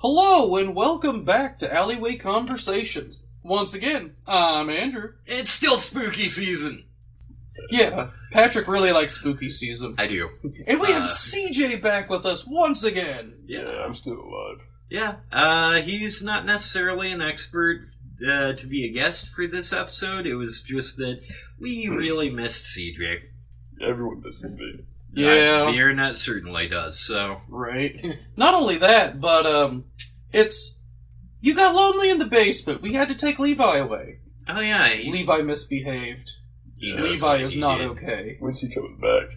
Hello and welcome back to Alleyway Conversations. Once again, I'm Andrew. It's still spooky season. Yeah, Patrick really likes spooky season. I do. And we have CJ back with us once again. Yeah, I'm still alive. Yeah, he's not necessarily an expert to be a guest for this episode. It was just that we really missed CJ. Everyone misses me. Yeah. The internet certainly does, so. Right. Not only that, but, you got lonely in the basement. We had to take Levi away. Oh, yeah. Levi misbehaved. He Levi is not did. okay. When's he coming back?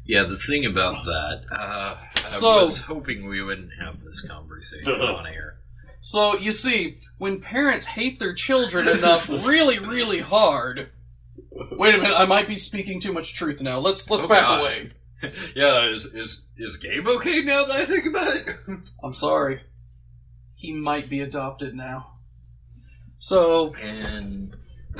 Yeah, the thing about that, I was hoping we wouldn't have this conversation on air. So, you see, when parents hate their children enough really, really hard... Wait a minute, I might be speaking too much truth now. Let's back away. Yeah, is Gabe okay now that I think about it? I'm sorry. He might be adopted now. So... And...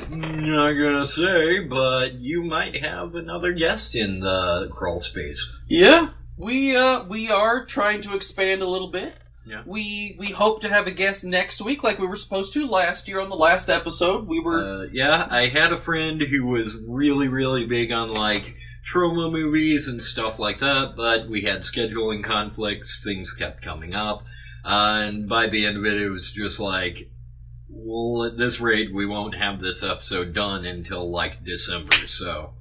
not gonna say, but you might have another guest in the crawl space. Yeah, we are trying to expand a little bit. Yeah. We hope to have a guest next week, like we were supposed to last year on the last episode. We were... yeah, I had a friend who was really, really big on, like, trauma movies and stuff like that, but we had scheduling conflicts, things kept coming up, and by the end of it, it was just like, well, at this rate, we won't have this episode done until, like, December, so...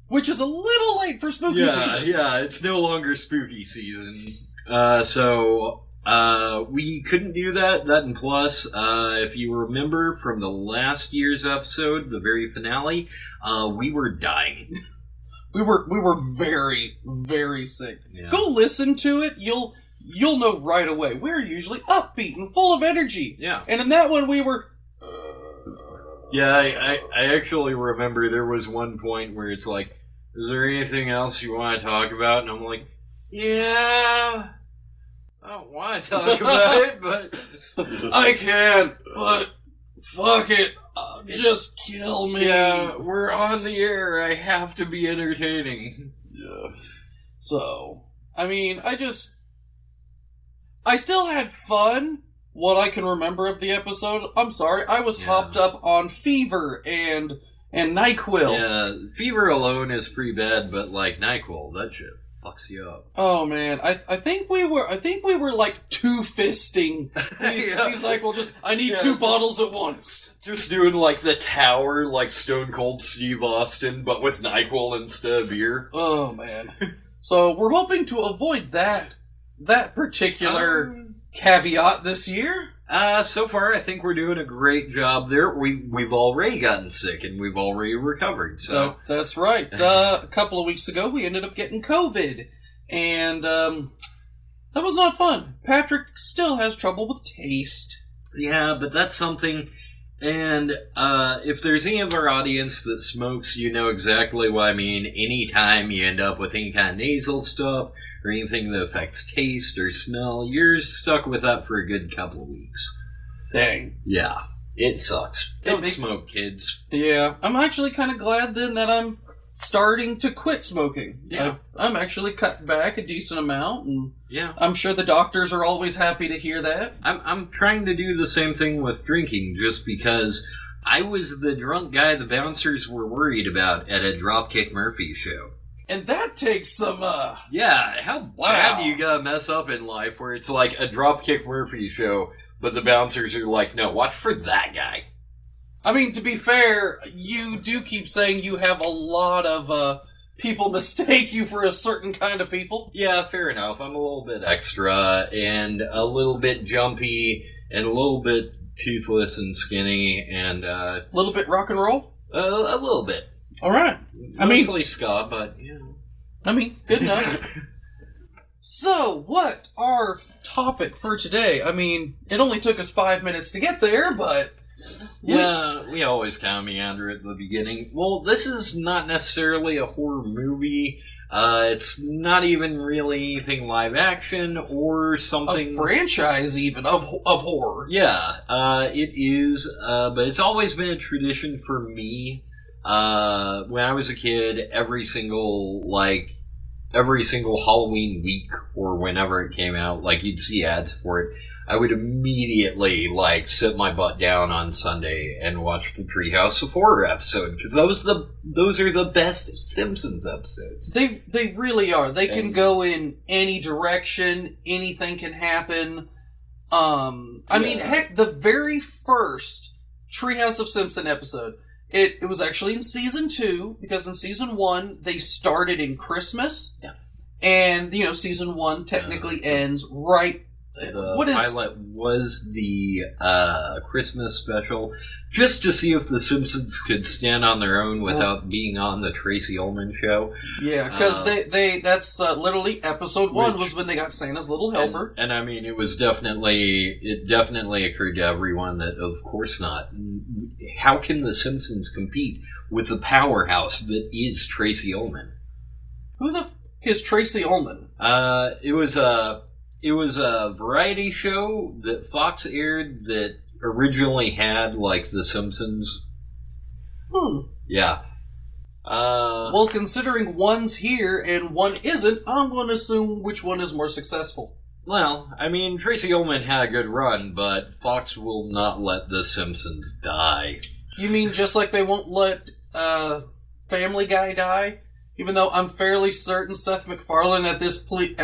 Which is a little late for spooky season. Yeah, it's no longer spooky season. We couldn't do that. That and plus, if you remember from the last year's episode, the very finale, we were dying. We were very, very sick. Yeah. Go listen to it. You'll know right away. We're usually upbeat and full of energy. Yeah. And in that one, we were... Yeah, I actually remember there was one point where it's like, is there anything else you want to talk about? And I'm like, yeah... I don't want to talk about it, but... I can't, but fuck it. Just kill me. Yeah, we're on the air. I have to be entertaining. Yeah. So, I mean, I still had fun, what I can remember of the episode. I'm sorry, I was hopped up on fever and NyQuil. Yeah, fever alone is pretty bad, but like NyQuil, that shit fucks you up. Oh man, I think we were like two-fisting these NyQuil. I need two bottles at once. Just doing like the tower, like Stone Cold Steve Austin, but with NyQuil instead of beer. Oh man. So we're hoping to avoid that particular caveat this year. So far I think we're doing a great job there. We've already gotten sick and we've already recovered, so... That's right. A couple of weeks ago we ended up getting COVID, and that was not fun. Patrick still has trouble with taste. Yeah, but that's something... And if there's any of our audience that smokes, you know exactly what I mean. Anytime you end up with any kind of nasal stuff or anything that affects taste or smell, you're stuck with that for a good couple of weeks. Dang. Yeah, it sucks. Don't smoke, kids. Yeah, I'm actually kind of glad then that I'm starting to quit smoking. Yeah. I'm actually cut back a decent amount, and yeah, I'm sure the doctors are always happy to hear that. I'm trying to do the same thing with drinking, just because I was the drunk guy the bouncers were worried about at a Dropkick Murphy show. And that takes some, Yeah, how bad do you gotta mess up in life where it's like a Dropkick Murphy show, but the bouncers are like, no, watch for that guy. I mean, to be fair, you do keep saying you have a lot of, people mistake you for a certain kind of people. Yeah, fair enough. I'm a little bit extra, and a little bit jumpy, and a little bit toothless and skinny, and, A little bit rock and roll? A little bit. Alright. Mostly ska, but, you know. I mean, good enough. So, what our topic for today? I mean, it only took us 5 minutes to get there, but... Yeah, we always kind of meander at the beginning. Well, this is not necessarily a horror movie. It's not even really anything live action or something... A franchise, even, of horror. Yeah, it is, but it's always been a tradition for me. When I was a kid, every single, like, every single Halloween week or whenever it came out, like you'd see ads for it, I would immediately like sit my butt down on Sunday and watch the Treehouse of Horror episode because those are the best Simpsons episodes. They really are. They can go in any direction. Anything can happen. I mean, heck, the very first Treehouse of Simpson episode, it was actually in season 2 because in season 1 they started in Christmas, and season 1 technically ends right. The pilot was the Christmas special, just to see if the Simpsons could stand on their own without being on the Tracy Ullman show. Yeah, because that's literally episode 1 was when they got Santa's Little Helper. And I mean, it definitely occurred to everyone that, of course not. How can the Simpsons compete with the powerhouse that is Tracy Ullman? Who the f*** is Tracy Ullman? It was a variety show that Fox aired that originally had, like, The Simpsons. Yeah. Well, considering one's here and one isn't, I'm going to assume which one is more successful. Well, I mean, Tracy Ullman had a good run, but Fox will not let The Simpsons die. You mean just like they won't let Family Guy die? Even though I'm fairly certain Seth MacFarlane at this point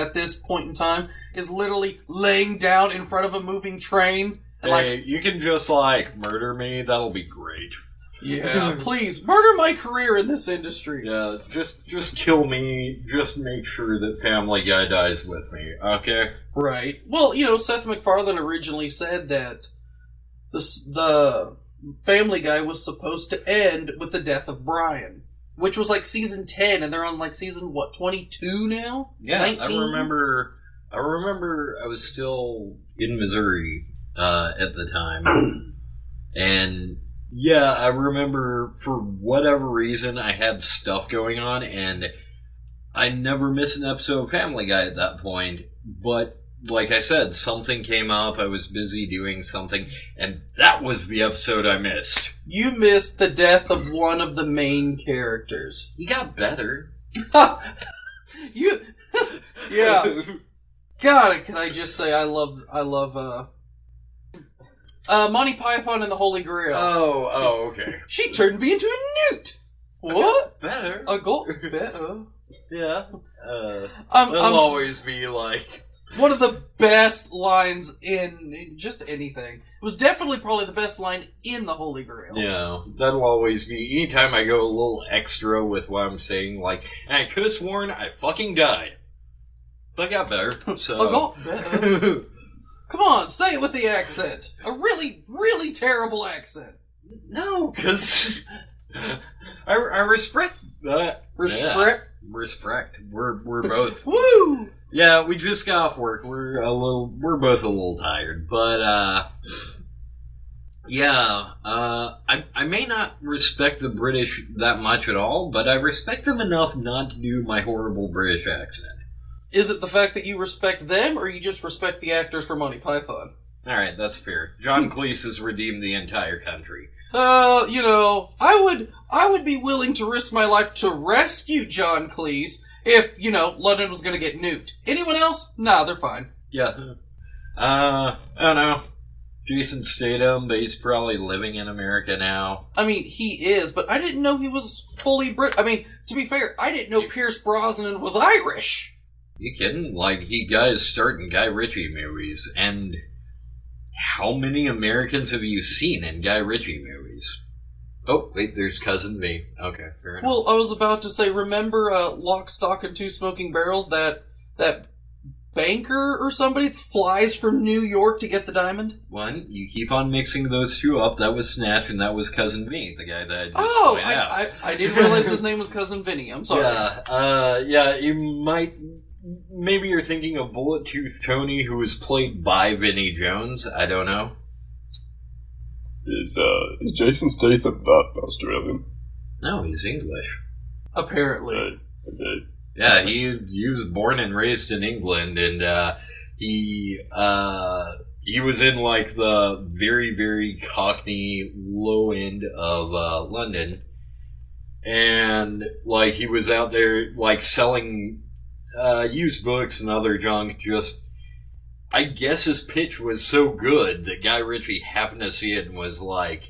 in time is literally laying down in front of a moving train. And you can just, like, murder me. That'll be great. Yeah, please, murder my career in this industry. Yeah, just kill me. Just make sure that Family Guy dies with me, okay? Right. Well, Seth MacFarlane originally said that the Family Guy was supposed to end with the death of Brian. Which was like season 10, and they're on like season, 22 now? Yeah, 19? I remember I was still in Missouri at the time. And yeah, I remember for whatever reason I had stuff going on, and I never missed an episode of Family Guy at that point. But like I said, something came up, I was busy doing something, and that was the episode I missed. You missed the death of one of the main characters. He got better. Yeah. God, can I just say I love Monty Python and the Holy Grail. Oh, okay. She turned me into a newt. What? Better. I got better. Yeah. I'm always be like one of the best lines in just anything. It was definitely probably the best line in the Holy Grail. Yeah, that'll always be. Anytime I go a little extra with what I'm saying, like, and I could have sworn I fucking died. But I got better, so. I got better. Come on, say it with the accent. A really, really terrible accent. No, because I respect that. Respect? Yeah, respect. We're both. Woo! Yeah, we just got off work. We're both a little tired, but yeah. I may not respect the British that much at all, but I respect them enough not to do my horrible British accent. Is it the fact that you respect them, or you just respect the actors for Monty Python? All right, that's fair. John Cleese has redeemed the entire country. I would be willing to risk my life to rescue John Cleese. If, London was going to get nuked. Anyone else? Nah, they're fine. Yeah. I don't know. Jason Statham, but he's probably living in America now. I mean, he is, but I didn't know he was fully Brit. I mean, to be fair, I didn't know Pierce Brosnan was Irish. You kidding? Like, he got his start in Guy Ritchie movies. And how many Americans have you seen in Guy Ritchie movies? Oh, wait, there's Cousin V. Okay, fair enough. Well, I was about to say, remember Lock, Stock, and Two Smoking Barrels? That banker or somebody flies from New York to get the diamond? One, you keep on mixing those two up. That was Snatch, and that was Cousin V, the guy that I just pointed out. I didn't realize his name was Cousin Vinny. I'm sorry. Yeah, you might... Maybe you're thinking of Bullet Tooth Tony, who was played by Vinnie Jones. I don't know. Is Jason Statham not Australian? No, he's English. Apparently. Okay. Yeah, he was born and raised in England, and he was in like the very, very Cockney low end of London, and like he was out there like selling used books and other junk. Just, I guess his pitch was so good that Guy Ritchie happened to see it and was like,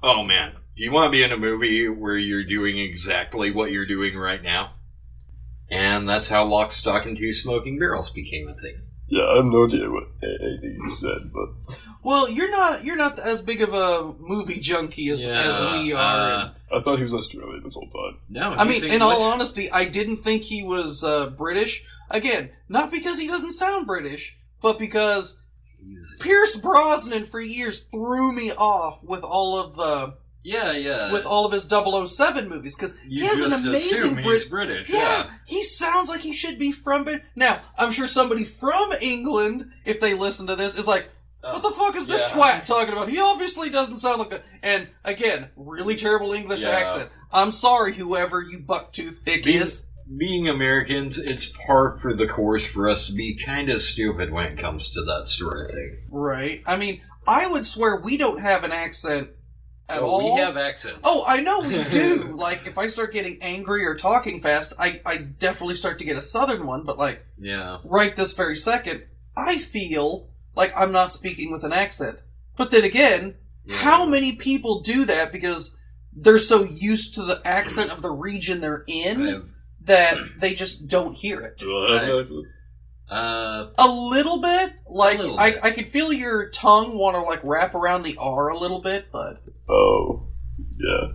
"Oh man, do you want to be in a movie where you're doing exactly what you're doing right now?" And that's how Lock, Stock, and Two Smoking Barrels became a thing. Yeah, I have no idea what anything you said, but Well, you're not as big of a movie junkie as we are. I thought he was Australian this whole time. No, I mean, in all honesty, I didn't think he was British. Again, not because he doesn't sound British, but because Pierce Brosnan for years threw me off with all of with all of his 007 movies, because he has an amazing British. Yeah, he sounds like he should be from Britain. Now, I'm sure somebody from England, if they listen to this, is like, what the fuck is this twat talking about? He obviously doesn't sound like that. And again, really terrible English accent. I'm sorry, whoever you bucktooth hick is. Being Americans, it's par for the course for us to be kind of stupid when it comes to that sort of thing. Right. I mean, I would swear we don't have an accent at all. We have accents. Oh, I know we do. Like, if I start getting angry or talking fast, I definitely start to get a southern one, but like, right this very second, I feel like I'm not speaking with an accent. But then again, how many people do that because they're so used to the accent of the region they're in that they just don't hear it? A little bit. Like, I can feel your tongue want to like wrap around the R a little bit, but... Oh, yeah.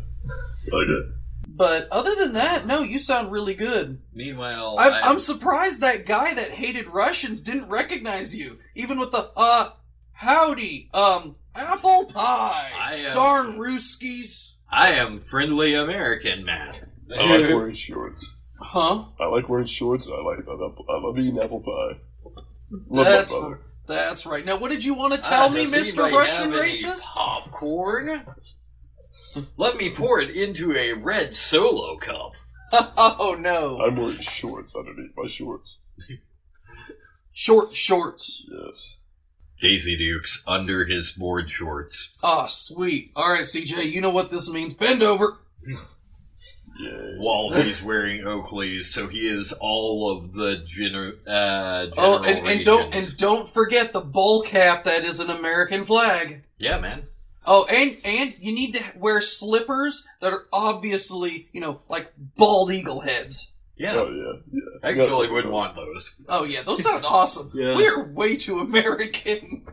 Okay. But other than that, no, you sound really good. Meanwhile, I'm surprised that guy that hated Russians didn't recognize you, even with the howdy, apple pie, darn Ruskies. I am friendly American man. I like wearing shorts. Huh? I like wearing shorts. I love eating apple pie. That's right. Now, what did you want to tell me, Mr. Russian racist? Popcorn? Let me pour it into a red Solo cup. Oh, no. I'm wearing shorts underneath my shorts. Shorts. Yes. Daisy Dukes under his board shorts. Ah, sweet. All right, CJ, you know what this means. Bend over. Yay. While he's wearing Oakley's, so he is all of the general and don't forget the bowl cap that is an American flag. Yeah, man. Oh, and you need to wear slippers that are obviously, like bald eagle heads. Yeah. Oh, yeah. I actually would want those. Oh, yeah, those sound awesome. Yeah. We're way too American.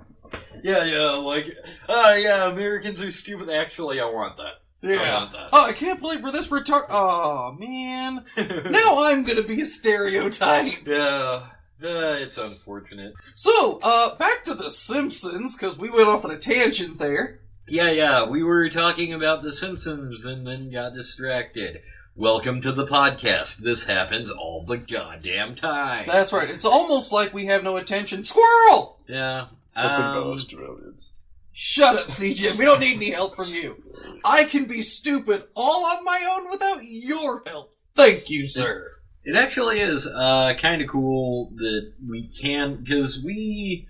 Americans are stupid. Actually, I want that. Yeah. Oh, I can't believe we're this retarded. Oh, man. Now I'm going to be a stereotype. Yeah. It's unfortunate. So, back to The Simpsons, because we went off on a tangent there. Yeah. We were talking about The Simpsons and then got distracted. Welcome to the podcast. This happens all the goddamn time. That's right. It's almost like we have no attention. Squirrel! Yeah. Something about Australians. Shut up, CJ. We don't need any help from you. I can be stupid all on my own without your help. Thank you, sir. It actually is kind of cool that we can, because we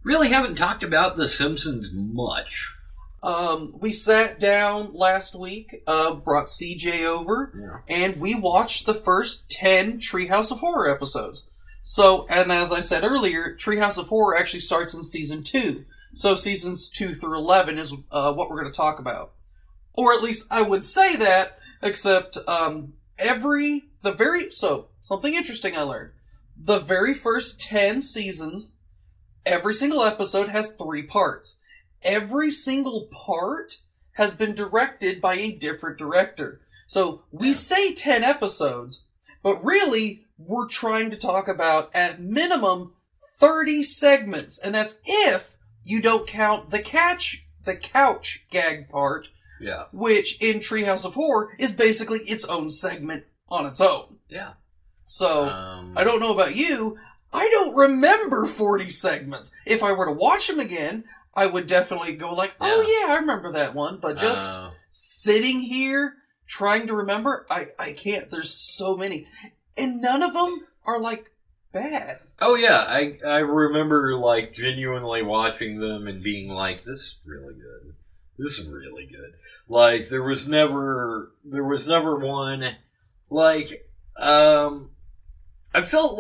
really haven't talked about The Simpsons much. We sat down last week, brought CJ over, and we watched the first 10 Treehouse of Horror episodes. So, and as I said earlier, Treehouse of Horror actually starts in Season 2. So seasons 2 through 11 is what we're going to talk about. Or at least I would say that, except something interesting I learned. The very first 10 seasons, every single episode has 3 parts. Every single part has been directed by a different director. So we say 10 episodes, but really we're trying to talk about at minimum 30 segments, and that's if you don't count the couch gag part, which in Treehouse of Horror is basically its own segment on its own. Yeah. So, I don't know about you, I don't remember 40 segments. If I were to watch them again, I would definitely go like, oh yeah, I remember that one. But just sitting here trying to remember, I can't. There's so many. And none of them are like bad. Oh yeah, I remember like genuinely watching them and being like, this is really good. This is really good. Like there was never one like I felt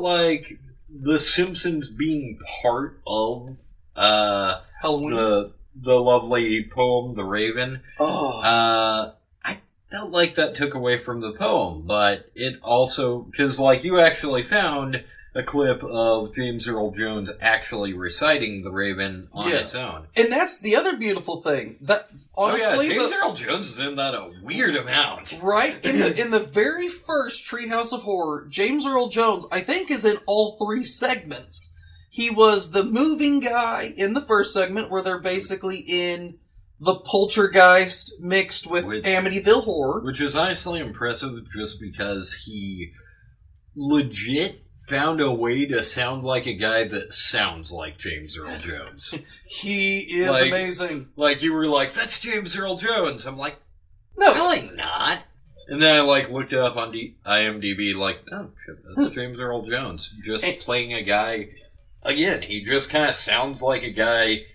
like the Simpsons being part of Halloween. the lovely poem, The Raven. Oh. I felt like that took away from the poem, but it also, because like you actually found a clip of James Earl Jones actually reciting The Raven on its own. And that's the other beautiful thing. That honestly, James Earl Jones is in that a weird amount. Right? In the very first Treehouse of Horror, James Earl Jones, I think, is in all 3 segments. He was the moving guy in the first segment, where they're basically in the poltergeist mixed with Amityville Horror. Which is honestly impressive just because he legit found a way to sound like a guy that sounds like James Earl Jones. He is amazing. Like, you were like, that's James Earl Jones. I'm like, no, really not. And then I looked it up on IMDb, oh shit, that's James Earl Jones. Just playing a guy. Again, he just kind of sounds like a guy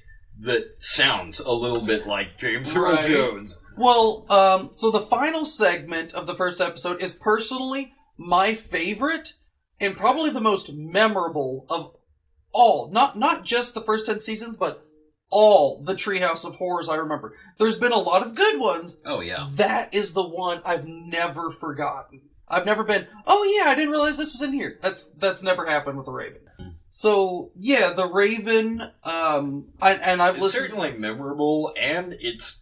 that sounds a little bit like James Earl Jones. Well, so the final segment of the first episode is personally my favorite and probably the most memorable of all. Not just the first 10 seasons, but all the Treehouse of Horrors I remember. There's been a lot of good ones. Oh, yeah. That is the one I've never forgotten. I've never been, oh yeah, I didn't realize this was in here. That's never happened with The Raven. So, yeah, The Raven, I've listened... It's certainly memorable, and it's...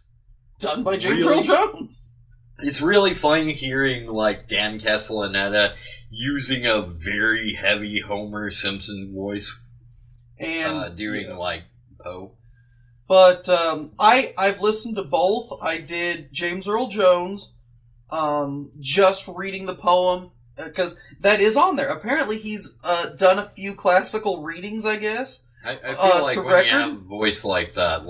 done by James Earl Jones. It's really fun hearing, Dan Castellaneta using a very heavy Homer Simpson voice. And... doing, Poe. But, I've listened to both. I did James Earl Jones, just reading the poem, because that is on there. Apparently he's done a few classical readings, I guess. I feel like when you have a voice like that,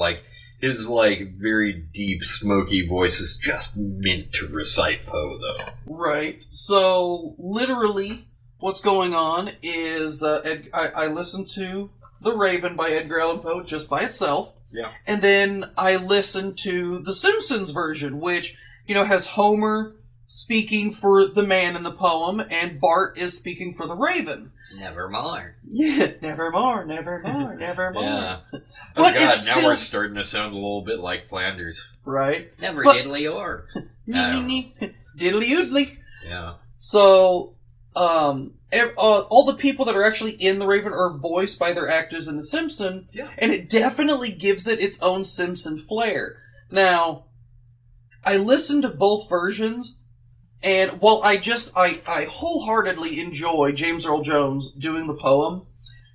his very deep, smoky voice is just meant to recite Poe, though. Right. So, literally, what's going on is I listened to The Raven by Edgar Allan Poe just by itself. Yeah. And then I listened to the Simpsons version, which, has Homer speaking for the man in the poem, and Bart is speaking for the Raven. Nevermore. Yeah, nevermore, nevermore, nevermore. Yeah. But it's now we're starting to sound a little bit like Flanders. Right. Never diddly or. Diddly oodly. Yeah. So, all the people that are actually in The Raven are voiced by their actors in The Simpsons, and it definitely gives it its own Simpson flair. Now, I listened to both versions, and while I wholeheartedly enjoy James Earl Jones doing the poem,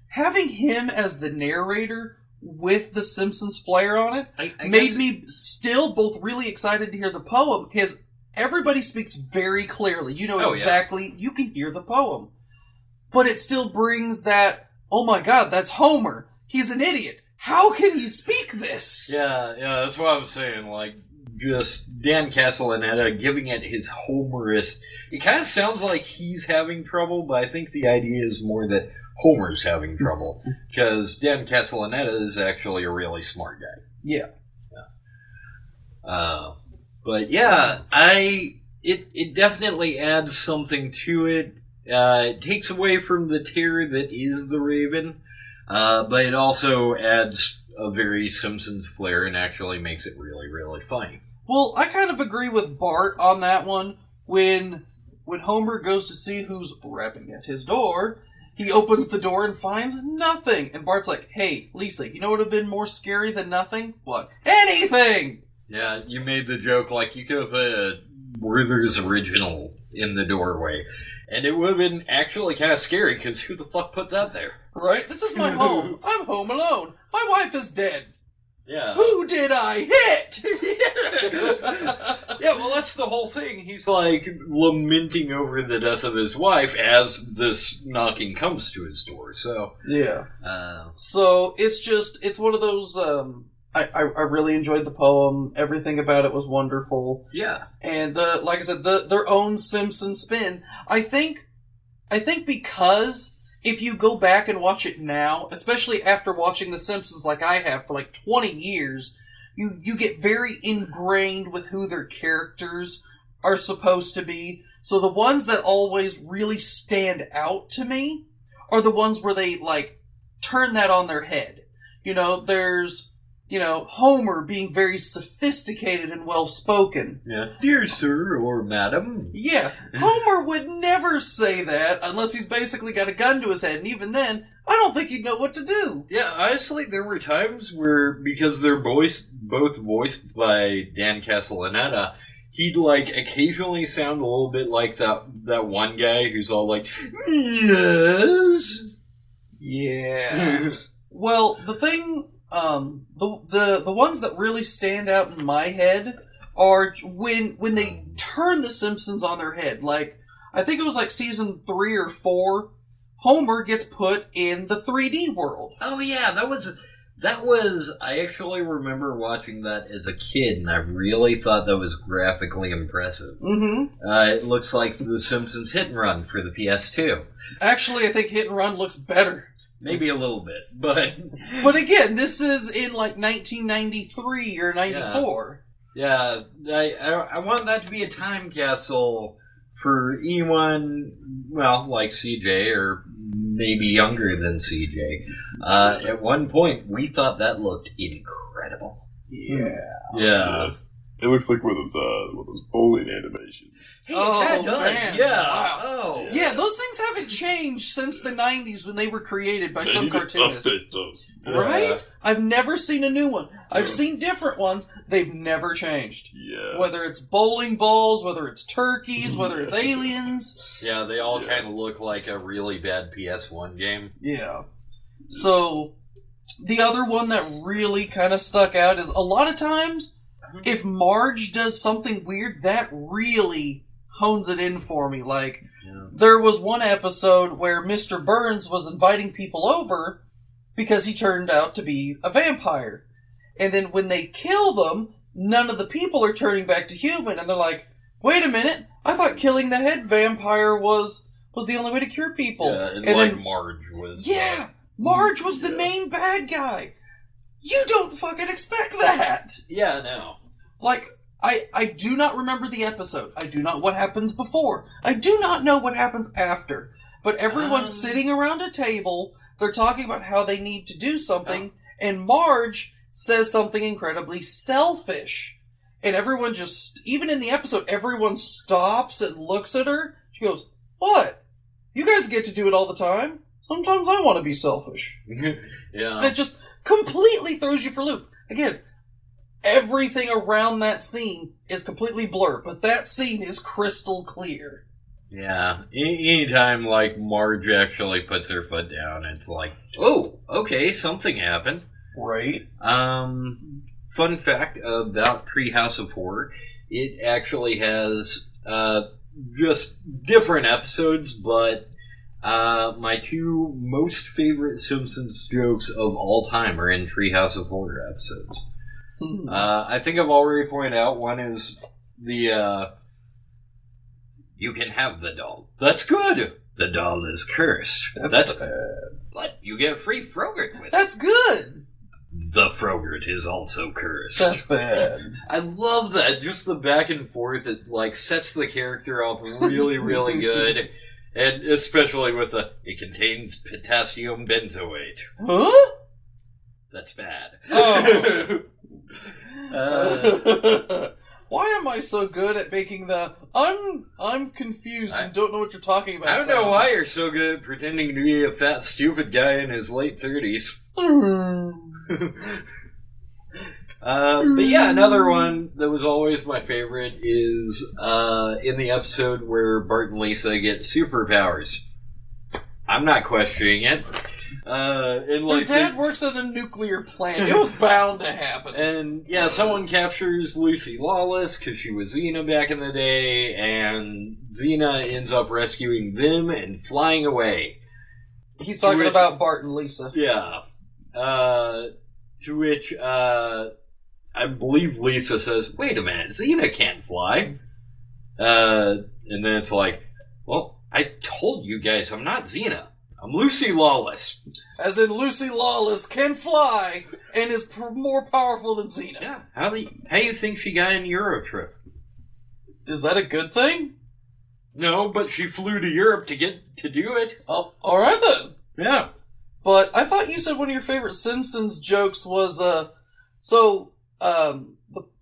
having him as the narrator with the Simpsons flair on it made me still both really excited to hear the poem, because everybody speaks very clearly. You know exactly, you can hear the poem. But it still brings that, oh my god, that's Homer. He's an idiot. How can he speak this? Yeah, that's what I'm saying, just Dan Castellaneta giving it his Homerist. It kind of sounds like he's having trouble, but I think the idea is more that Homer's having trouble. Because Dan Castellaneta is actually a really smart guy. Yeah. But yeah, it definitely adds something to it. It takes away from the terror that is the Raven, but it also adds a very Simpsons flair and actually makes it really, really funny. Well, I kind of agree with Bart on that one. When Homer goes to see who's rapping at his door, he opens the door and finds nothing. And Bart's like, hey, Lisa, you know what would have been more scary than nothing? What? Anything! Yeah, you made the joke you could have had Werther's Original in the doorway. And it would have been actually kind of scary, because who the fuck put that there? Right? This is my home. I'm home alone. My wife is dead. Yeah. Who did I hit? Yeah, well, that's the whole thing. He's lamenting over the death of his wife as this knocking comes to his door. So yeah. So it's one of those. I really enjoyed the poem. Everything about it was wonderful. Yeah. And like I said, their own Simpson spin. I think because if you go back and watch it now, especially after watching The Simpsons like I have for 20 years, you get very ingrained with who their characters are supposed to be. So the ones that always really stand out to me are the ones where they, like, turn that on their head. You know, there's, you know, Homer being very sophisticated and well-spoken. Yeah. Dear sir or madam. Yeah, Homer would never say that unless he's basically got a gun to his head, and even then, I don't think he'd know what to do. Yeah, honestly, there were times where, because they're both voiced by Dan Castellaneta, he'd, like, occasionally sound a little bit like that one guy who's all like, yes. Yeah. Well, the thing, the ones that really stand out in my head are when they turn the Simpsons on their head. Like, I think it was like season 3 or 4, Homer gets put in the 3D world. Oh yeah, that was. I actually remember watching that as a kid, and I really thought that was graphically impressive. Mm-hmm. It looks like The Simpsons Hit and Run for the PS2. Actually, I think Hit and Run looks better. Maybe a little bit, but... But again, this is in like 1993 or 94. Yeah, I want that to be a time capsule for anyone, well, like CJ, or maybe younger than CJ. At one point, we thought that looked incredible. Yeah. It looks like one of those bowling animations. Hey, Oh, it does. man. Yeah. Wow. Oh. Yeah, those things haven't changed since the 90s when they were created by They some need to cartoonists. update those. Right? I've never seen a new one. I've seen different ones. They've never changed. Yeah. Whether it's bowling balls, whether it's turkeys, whether it's aliens. Yeah, they all kind of look like a really bad PS1 game. Yeah. So, the other one that really kind of stuck out is a lot of times, if Marge does something weird, that really hones it in for me. Like, there was one episode where Mr. Burns was inviting people over because he turned out to be a vampire. And then when they kill them, none of the people are turning back to human, and they're like, wait a minute, I thought killing the head vampire was the only way to cure people. Yeah, and then Marge was... Yeah! Marge was the main bad guy! You don't fucking expect that! Yeah, no. Like, I do not remember the episode. I do not what happens before. I do not know what happens after. But everyone's sitting around a table, they're talking about how they need to do something, and Marge says something incredibly selfish. And everyone just, even in the episode, everyone stops and looks at her. She goes, what? You guys get to do it all the time? Sometimes I want to be selfish. Yeah. And it just completely throws you for a loop. Again, everything around that scene is completely blurred, but that scene is crystal clear. Yeah. Anytime, like, Marge actually puts her foot down, it's like, oh, okay, something happened. Right. Fun fact about Treehouse of Horror, it actually has just different episodes, but my two most favorite Simpsons jokes of all time are in Treehouse of Horror episodes. I think I've already pointed out one is the you can have the doll. That's good. The doll is cursed. That's bad. But you get free Frogurt with it. That's good. The Frogurt is also cursed. That's bad. I love that. Just the back and forth. It like sets the character up really, really good. And especially with the, it contains potassium benzoate. Huh? That's bad. Oh. Why am I so good at making the I'm confused and don't know what you're talking about? I don't know why you're so good at pretending to be a fat, stupid guy in his late 30s. But yeah, another one that was always my favorite is in the episode where Bart and Lisa get superpowers. I'm not questioning it. Her dad works at a nuclear plant. It was bound to happen. And yeah, someone captures Lucy Lawless because she was Xena back in the day, and Xena ends up rescuing them and flying away. He's talking about Bart and Lisa. Yeah. To which I believe Lisa says, "Wait a minute, Xena can't fly." And then it's like, well, I told you guys I'm not Xena. I'm Lucy Lawless. As in, Lucy Lawless can fly and is more powerful than Xena. Yeah. How do you think she got in Eurotrip? Is that a good thing? No, but she flew to Europe to do it. Oh, all right then. Yeah. But I thought you said one of your favorite Simpsons jokes was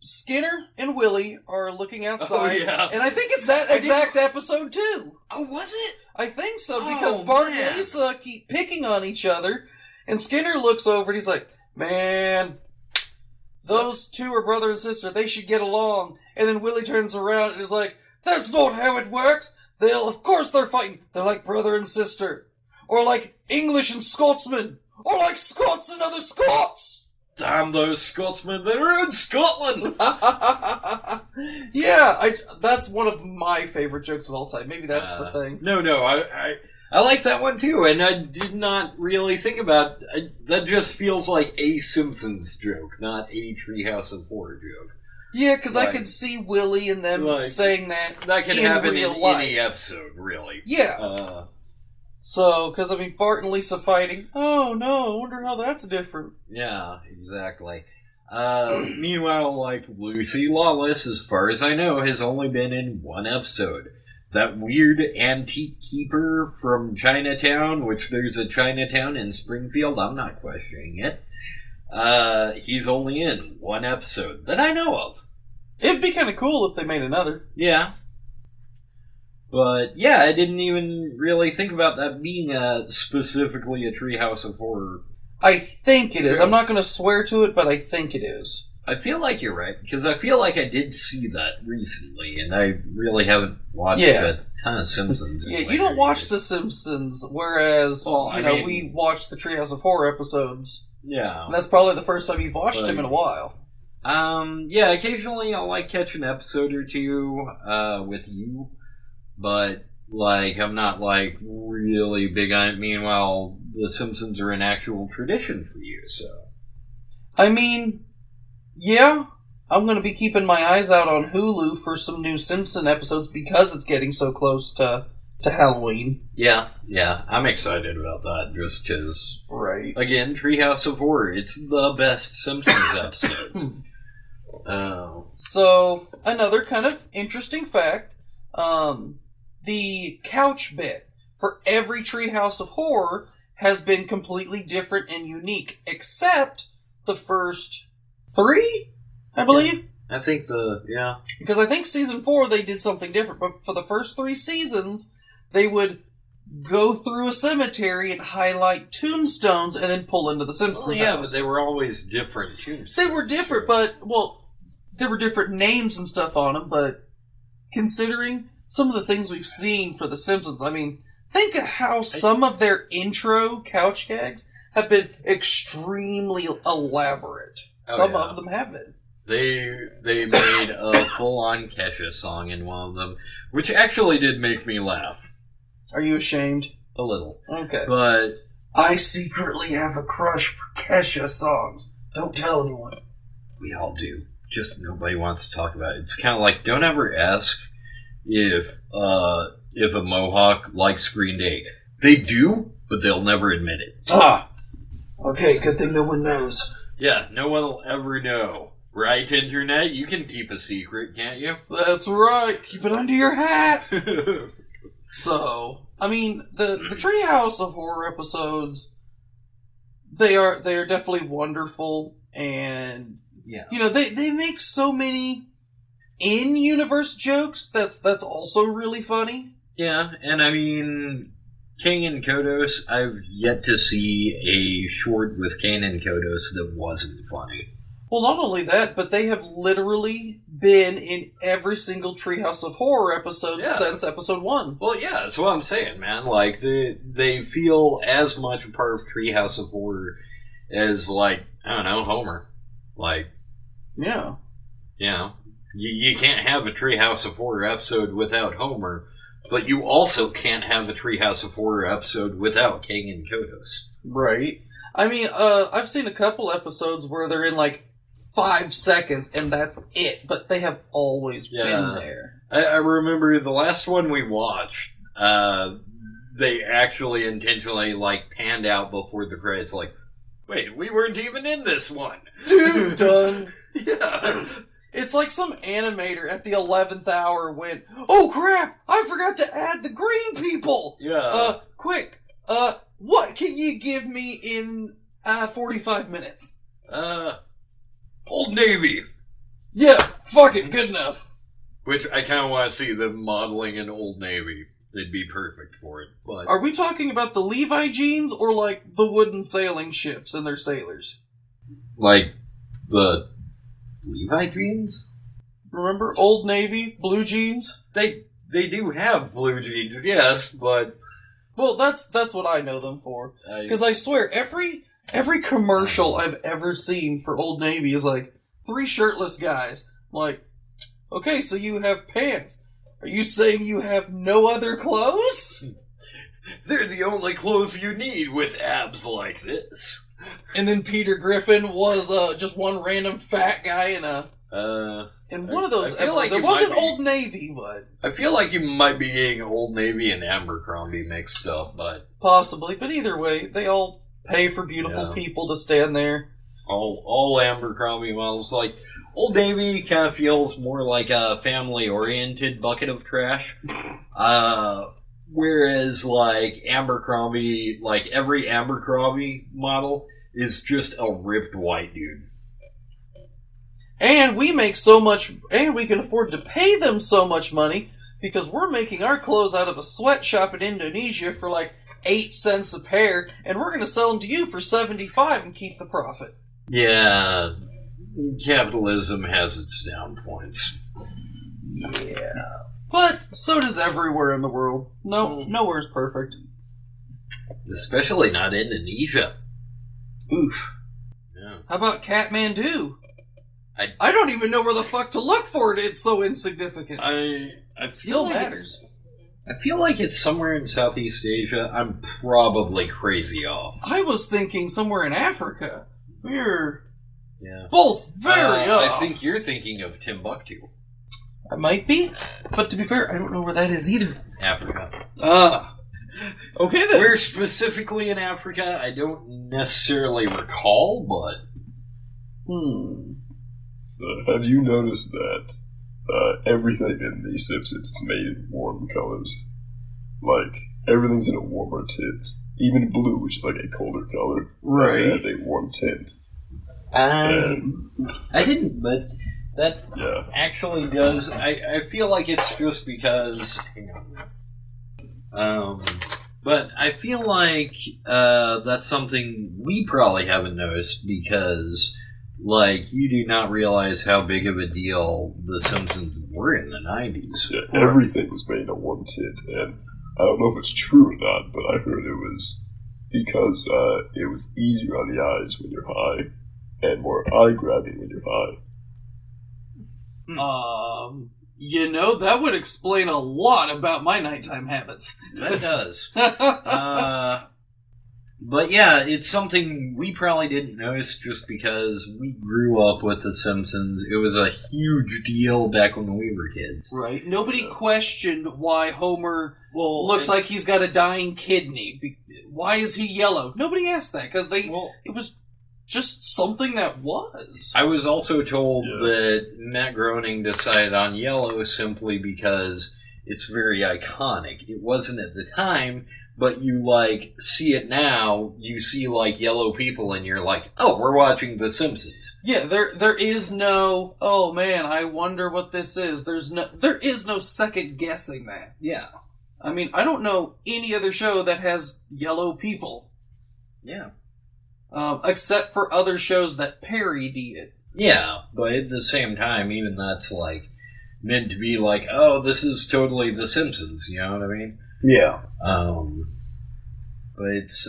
Skinner and Willie are looking outside, and I think it's that exact episode too. Oh, was it? I think so, because Bart and Lisa keep picking on each other, and Skinner looks over and he's like, "Man, those two are brother and sister. They should get along." And then Willie turns around and is like, "That's not how it works. Of course they're fighting. They're like brother and sister. Or like English and Scotsmen. Or like Scots and other Scots." Damn those Scotsmen, they're in Scotland! Yeah, that's one of my favorite jokes of all time. Maybe that's the thing. No, I like that one too, and I did not really think about... that just feels like a Simpsons joke, not a Treehouse of Horror joke. Yeah, because I could see Willie and them saying that can happen in any episode, really. Yeah. So, because, I mean, Bart and Lisa fighting. Oh, no, I wonder how that's different. Yeah, exactly. Meanwhile, like, Lucy Lawless, as far as I know, has only been in one episode. That weird antique keeper from Chinatown, which there's a Chinatown in Springfield, I'm not questioning it. He's only in one episode that I know of. It'd be kind of cool if they made another. Yeah. But, yeah, I didn't even really think about that being specifically a Treehouse of Horror. I think it is. I'm not going to swear to it, but I think it is. I feel like you're right, because I feel like I did see that recently, and I really haven't watched a ton of Simpsons. Yeah, you don't watch The Simpsons, whereas, we watch the Treehouse of Horror episodes. Yeah. And that's probably the first time you've watched them in a while. Yeah, occasionally I'll, catch an episode or two with you. But, I'm not, really big on it. Meanwhile, The Simpsons are an actual tradition for you, so... I mean, yeah, I'm going to be keeping my eyes out on Hulu for some new Simpson episodes because it's getting so close to Halloween. Yeah, I'm excited about that just because... Right. Again, Treehouse of Horror, it's the best Simpsons episode. So, another kind of interesting fact... the couch bit for every Treehouse of Horror has been completely different and unique, except the first 3, I believe. I think Because I think season 4 they did something different, but for the first 3 seasons, they would go through a cemetery and highlight tombstones and then pull into the Simpsons house. But they were always different tombstones. They were different, but, there were different names and stuff on them, but considering some of the things we've seen for The Simpsons, I mean, think of how some of their intro couch gags have been extremely elaborate. Some of them have been. They made a full-on Kesha song in one of them, which actually did make me laugh. Are you ashamed? A little. Okay. But... I secretly have a crush for Kesha songs. Don't tell anyone. We all do. Just nobody wants to talk about it. It's kind of like, don't ever ask... If a Mohawk likes Green Day. They do, but they'll never admit it. Okay, good thing no one knows. Yeah, no one will ever know. Right, Internet? You can keep a secret, can't you? That's right. Keep it under your hat. So, I mean, the Treehouse of Horror episodes, they are definitely wonderful, and, they make so many... in-universe jokes, that's also really funny. Yeah, and I mean, Kane and Kodos, I've yet to see a short with Kane and Kodos that wasn't funny. Well, not only that, but they have literally been in every single Treehouse of Horror episode since episode 1. Well, yeah, that's what I'm saying, man. They feel as much a part of Treehouse of Horror as, I don't know, Homer. Yeah. You can't have a Treehouse of Horror episode without Homer, but you also can't have a Treehouse of Horror episode without King and Kodos. Right. I mean, I've seen a couple episodes where they're in 5 seconds and that's it, but they have always been there. I remember the last one we watched, they actually intentionally panned out before the credits, wait, we weren't even in this one. Dude, done. Yeah. It's like some animator at the 11th hour went, "Oh crap! I forgot to add the green people. Quick. What can you give me in 45 minutes? Old Navy. Yeah, fuck it, good enough." Which I kind of want to see them modeling an Old Navy. They'd be perfect for it. But Are we talking about the Levi jeans or like the wooden sailing ships and their sailors? like the Levi jeans? Remember Old Navy blue jeans? They do have blue jeans, yes, but Well, that's what I know them for. Because I swear, every commercial I've ever seen for Old Navy is like 3 shirtless guys. Like, okay, so you have pants. Are you saying you have no other clothes? they're the only clothes you need with abs like this. And then Peter Griffin was just one random fat guy in one of those I feel episodes. like It it wasn't might be- Old Navy, but I feel like you might be getting Old Navy and Abercrombie mixed up, but possibly. But either way, they all pay for beautiful people to stand there. all Abercrombie models, like Old Navy kind of feels more like a family-oriented bucket of trash. Whereas, like, Abercrombie, like, every Abercrombie model is just a ripped white dude. And we make so much, and we can afford to pay them so much money because we're making our clothes out of a sweatshop in Indonesia for like 8 cents a pair, and we're going to sell them to you for 75 and keep the profit. Yeah, capitalism has its down points. Yeah. But so does everywhere in the world. Nowhere's perfect. Especially not Indonesia. Oof. Yeah. How about Kathmandu? I don't even know where the fuck to look for it. It's so insignificant. It still matters. I feel like it's somewhere in Southeast Asia. I'm probably crazy off. I was thinking somewhere in Africa. We're Yeah. both very off. I think you're thinking of Timbuktu. I might be, but to be fair, I don't know where that is either. Africa. Okay then. Where specifically in Africa, I don't necessarily recall, but... So, have you noticed that everything in The Simpsons is made in warm colors? Like, everything's in a warmer tint. Even blue, which is like a colder color, also has a warm tint. I didn't, but that actually does. I feel like it's just because. Hang on. But I feel like that's something we probably haven't noticed because, like, you do not realize how big of a deal The Simpsons were in the 90s. Yeah, everything was made in a warm tint, and I don't know if it's true or not, but I heard it was because it was easier on the eyes when you're high, and more eye-grabbing when you're high. That would explain a lot about my nighttime habits. That does. But yeah, it's something we probably didn't notice just because we grew up with The Simpsons. It was a huge deal back when we were kids. Right. Nobody questioned why Homer looks like he's got a dying kidney. Why is he yellow? Nobody asked that because it was just something that was. I was also told that Matt Groening decided on yellow simply because it's very iconic. It wasn't at the time, but you, like, see it now, you see, like, yellow people, and you're like, oh, we're watching The Simpsons. Yeah, there is no, oh man, I wonder what this is. There is no second guessing that. Yeah. I mean, I don't know any other show that has yellow people. Yeah. Except for other shows that parody it. Yeah, but at the same time, even that's, like, meant to be like, oh, this is totally The Simpsons, you know what I mean? Yeah. But it's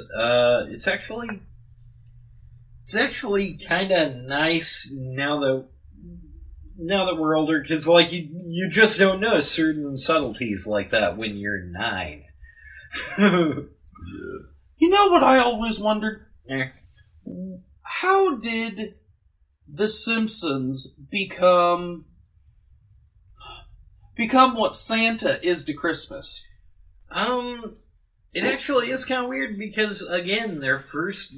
actually kind of nice now that we're older, because, like, you just don't know certain subtleties like that when you're 9. You know what I always wondered? Yeah. How did The Simpsons become what Santa is to Christmas? It actually is kind of weird because, again, their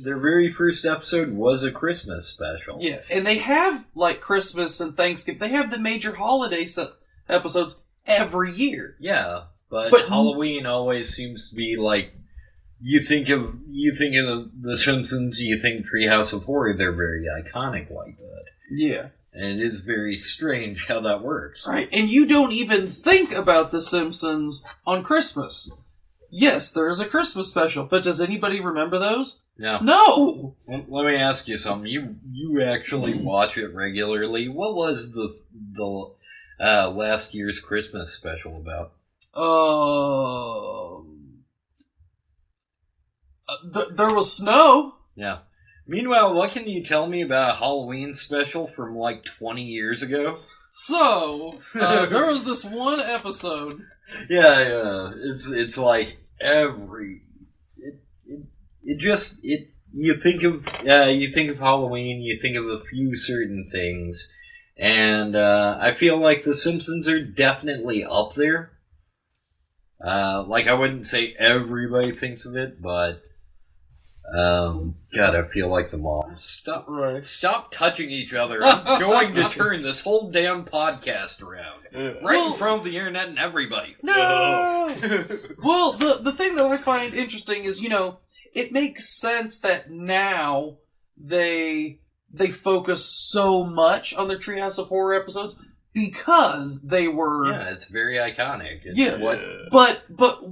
very first episode was a Christmas special. Yeah, and they have, like, Christmas and Thanksgiving. They have the major holiday episodes every year. Yeah, but Halloween always seems to be, like, you think of the Simpsons, you think Treehouse of Horror, they're very iconic like that. Yeah. And it is very strange how that works. Right, and you don't even think about the Simpsons on Christmas. Yes, there is a Christmas special, but does anybody remember those? No. No! Let me ask you something. You actually watch it regularly. What was the last year's Christmas special about? There was snow. Yeah. Meanwhile, what can you tell me about a Halloween special from like 20 years ago? So, there was this one episode. Yeah. It's like you think of Halloween, you think of a few certain things, and I feel like The Simpsons are definitely up there. Like I wouldn't say everybody thinks of it, but God, I feel like the mom. Stop touching each other. I'm going to turn this whole damn podcast around. In front of the internet and everybody. No! Well, the thing that I find interesting is, it makes sense that now they focus so much on their Treehouse of Horror episodes because they were... Yeah, it's very iconic. But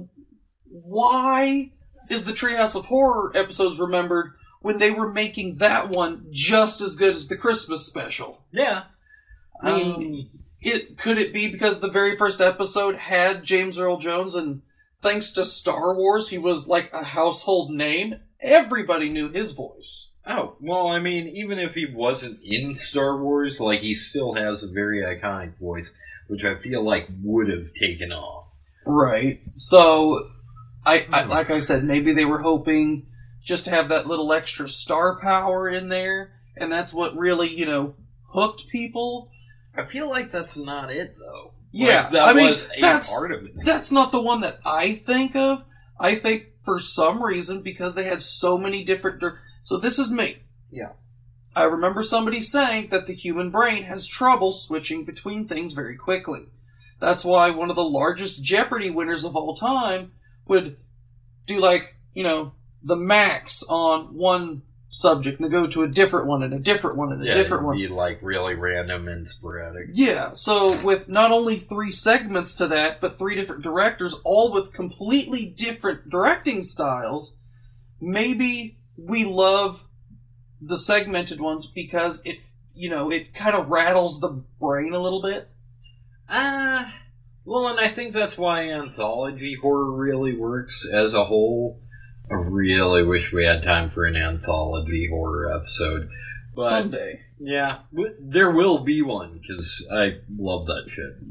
why is the Treehouse of Horror episodes remembered when they were making that one just as good as the Christmas special? Yeah. I mean, could it be because the very first episode had James Earl Jones, and thanks to Star Wars, he was like a household name? Everybody knew his voice. Oh, well, I mean, even if he wasn't in Star Wars, like, he still has a very iconic voice, which I feel like would have taken off. Right. So... I like I said, maybe they were hoping just to have that little extra star power in there, and that's what really, hooked people. I feel like that's not it, though. Yeah, that was a part of it. That's not the one that I think of. I think for some reason, because they had so many different... So this is me. Yeah. I remember somebody saying that the human brain has trouble switching between things very quickly. That's why one of the largest Jeopardy winners of all time would do the max on one subject and go to a different one and a different one and a different one. It'd be like really random and sporadic. Yeah, so with not only 3 segments to that, but 3 different directors, all with completely different directing styles, maybe we love the segmented ones because it kind of rattles the brain a little bit. Well, and I think that's why anthology horror really works as a whole. I really wish we had time for an anthology horror episode. But, someday. Yeah, there will be one, because I love that shit.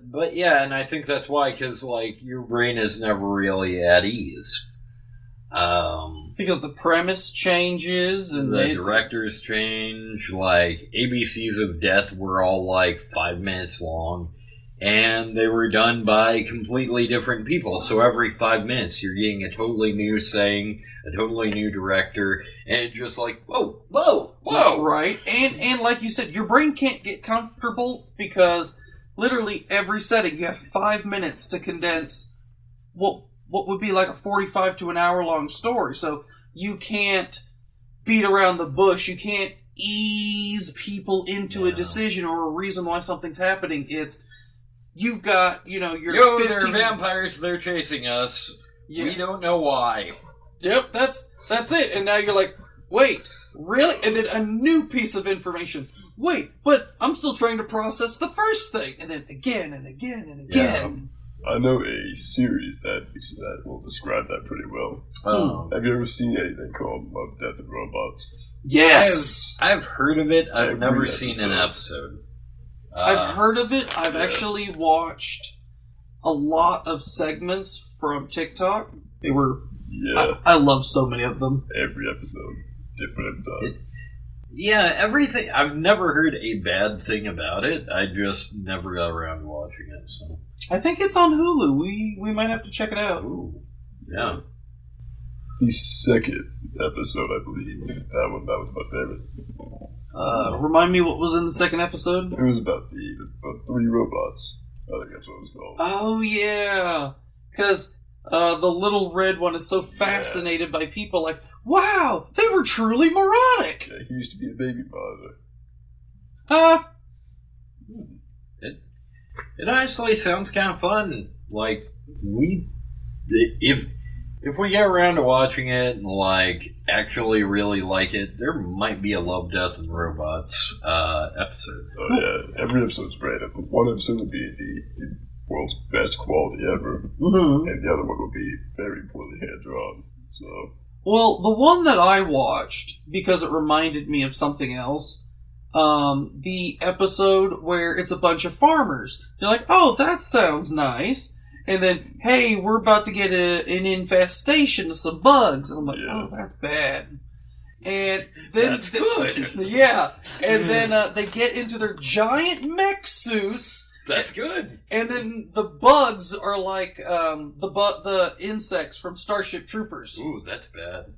But yeah, and I think that's why, because, your brain is never really at ease. Because the premise changes, and the directors change. ABCs of Death were all 5 minutes long, and they were done by completely different people. So every 5 minutes, you're getting a totally new saying, a totally new director, and it's just whoa, right? And like you said, your brain can't get comfortable because literally every setting you have 5 minutes to condense what would be like a 45 to an hour long story. So you can't beat around the bush. You can't ease people into a decision or a reason why something's happening. You've got, your 15... they're vampires, they're chasing us. Yeah. We don't know why. Yep, that's it. And now you're like, wait, really? And then a new piece of information. Wait, but I'm still trying to process the first thing. And then again and again and again. I know a series that will describe that pretty well. Have you ever seen anything called Love, Death, and Robots? Yes! I've heard of it. I've never seen an episode. I've heard of it. I've actually watched a lot of segments from TikTok. They were... Yeah. I love so many of them. Every episode. Different every time. Yeah, everything. I've never heard a bad thing about it. I just never got around to watching it. So I think it's on Hulu. We might have to check it out. Ooh, yeah. The second episode, I believe, that was my favorite. Remind me what was in the second episode? It was about the 3 robots. I think that's what it was called. Oh, yeah. Because the little red one is so fascinated by people like, wow, they were truly moronic. Yeah, he used to be a baby monitor. It honestly sounds kind of fun. Like, if we get around to watching it and, like, actually really like it, there might be a Love, Death, and Robots episode. Oh, yeah. Every episode's great. One episode would be the world's best quality ever, and the other one would be very poorly hand-drawn. So... Well, the one that I watched, because it reminded me of something else, the episode where it's a bunch of farmers. They're like, oh, that sounds nice. And then, hey, we're about to get an infestation of some bugs. And I'm like, oh, that's bad. And then... That's good. Yeah. And then they get into their giant mech suits. That's good. And then the bugs are like the insects from Starship Troopers. Ooh, that's bad.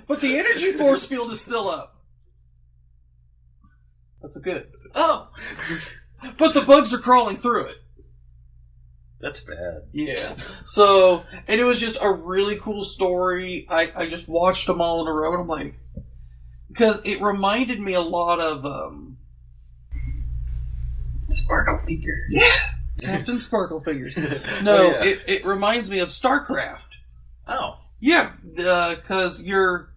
But the energy force field is still up. That's good. Oh! But the bugs are crawling through it. That's bad. Yeah. So, and it was just a really cool story. I just watched them all in a row, and I'm like... Because it reminded me a lot of... Sparkle figure. Yeah. Captain Sparkle figures. No, it reminds me of StarCraft. Oh. Yeah, because the